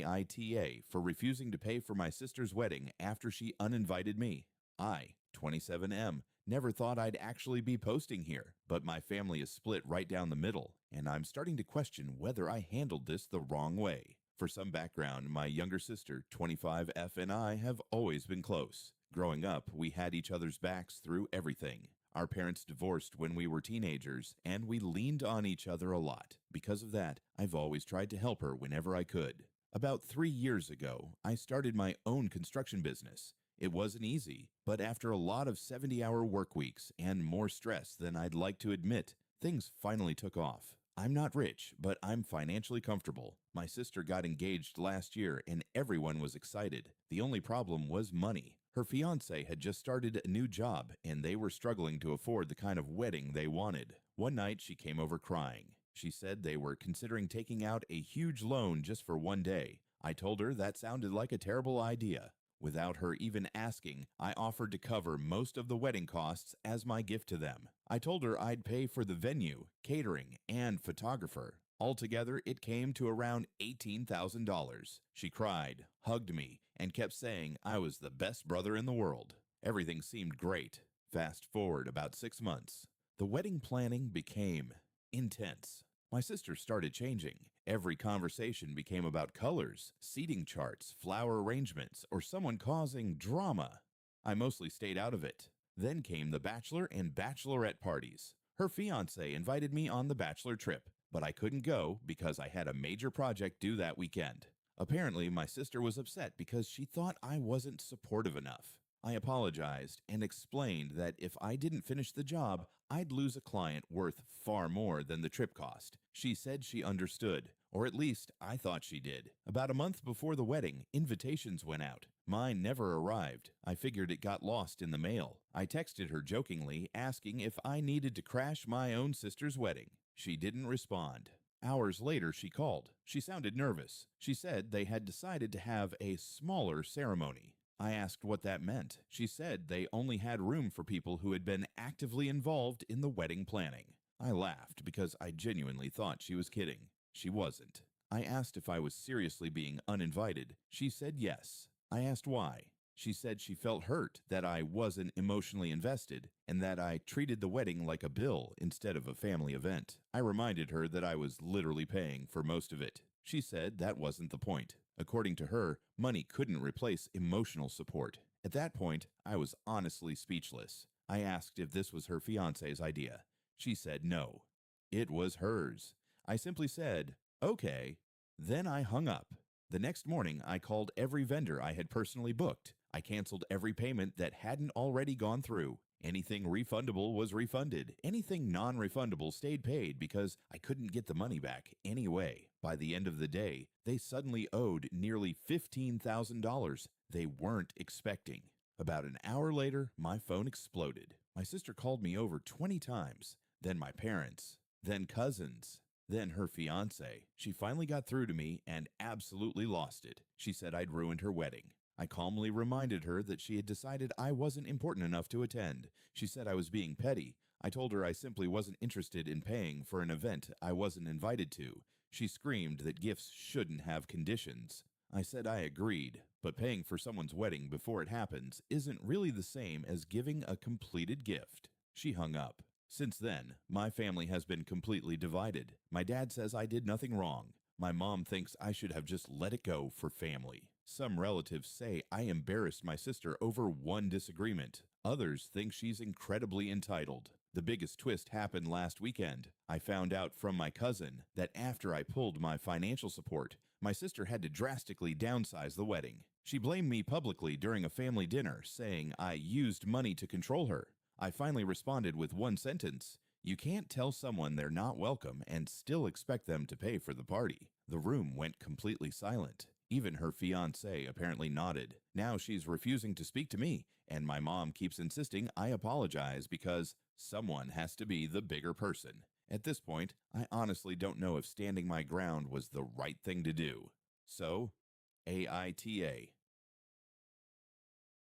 Aita, for refusing to pay for my sister's wedding after she uninvited me. I, 27M, never thought I'd actually be posting here, but my family is split right down the middle, and I'm starting to question whether I handled this the wrong way. For some background, my younger sister, 25F, and I have always been close. Growing up, we had each other's backs through everything. Our parents divorced when we were teenagers, and we leaned on each other a lot. Because of that, I've always tried to help her whenever I could. About 3 years ago, I started my own construction business. It wasn't easy, but after a lot of 70-hour work weeks and more stress than I'd like to admit, things finally took off. I'm not rich, but I'm financially comfortable. My sister got engaged last year and everyone was excited. The only problem was money. Her fiancé had just started a new job and they were struggling to afford the kind of wedding they wanted. One night she came over crying. She said they were considering taking out a huge loan just for one day. I told her that sounded like a terrible idea. Without her even asking, I offered to cover most of the wedding costs as my gift to them. I told her I'd pay for the venue, catering, and photographer. Altogether, it came to around $18,000. She cried, hugged me, and kept saying I was the best brother in the world. Everything seemed great. Fast forward about 6 months. The wedding planning became intense. My sister started changing. Every conversation became about colors, seating charts, flower arrangements, or someone causing drama. I mostly stayed out of it. Then came the bachelor and bachelorette parties. Her fiancé invited me on the bachelor trip, but I couldn't go because I had a major project due that weekend. Apparently, my sister was upset because she thought I wasn't supportive enough. I apologized and explained that if I didn't finish the job, I'd lose a client worth far more than the trip cost. She said she understood, or at least I thought she did. About a month before the wedding, invitations went out. Mine never arrived. I figured it got lost in the mail. I texted her jokingly, asking if I needed to crash my own sister's wedding. She didn't respond. Hours later, she called. She sounded nervous. She said they had decided to have a smaller ceremony. I asked what that meant. She said they only had room for people who had been actively involved in the wedding planning. I laughed because I genuinely thought she was kidding. She wasn't. I asked if I was seriously being uninvited. She said yes. I asked why. She said she felt hurt that I wasn't emotionally invested and that I treated the wedding like a bill instead of a family event. I reminded her that I was literally paying for most of it. She said that wasn't the point. According to her, money couldn't replace emotional support. At that point, I was honestly speechless. I asked if this was her fiancé's idea. She said no. It was hers. I simply said, okay. Then I hung up. The next morning, I called every vendor I had personally booked. I canceled every payment that hadn't already gone through. Anything refundable was refunded. Anything non-refundable stayed paid because I couldn't get the money back anyway. By the end of the day, they suddenly owed nearly $15,000 they weren't expecting. About an hour later, my phone exploded. My sister called me over 20 times, then my parents, then cousins, then her fiancé. She finally got through to me and absolutely lost it. She said I'd ruined her wedding. I calmly reminded her that she had decided I wasn't important enough to attend. She said I was being petty. I told her I simply wasn't interested in paying for an event I wasn't invited to. She screamed that gifts shouldn't have conditions. I said I agreed, but paying for someone's wedding before it happens isn't really the same as giving a completed gift. She hung up. Since then, my family has been completely divided. My dad says I did nothing wrong. My mom thinks I should have just let it go for family. Some relatives say I embarrassed my sister over one disagreement. Others think she's incredibly entitled. The biggest twist happened last weekend. I found out from my cousin that after I pulled my financial support, my sister had to drastically downsize the wedding. She blamed me publicly during a family dinner, saying I used money to control her. I finally responded with one sentence: "You can't tell someone they're not welcome and still expect them to pay for the party." The room went completely silent. Even her fiancé apparently nodded. Now she's refusing to speak to me, and my mom keeps insisting I apologize because someone has to be the bigger person. At this point, I honestly don't know if standing my ground was the right thing to do. So, AITA.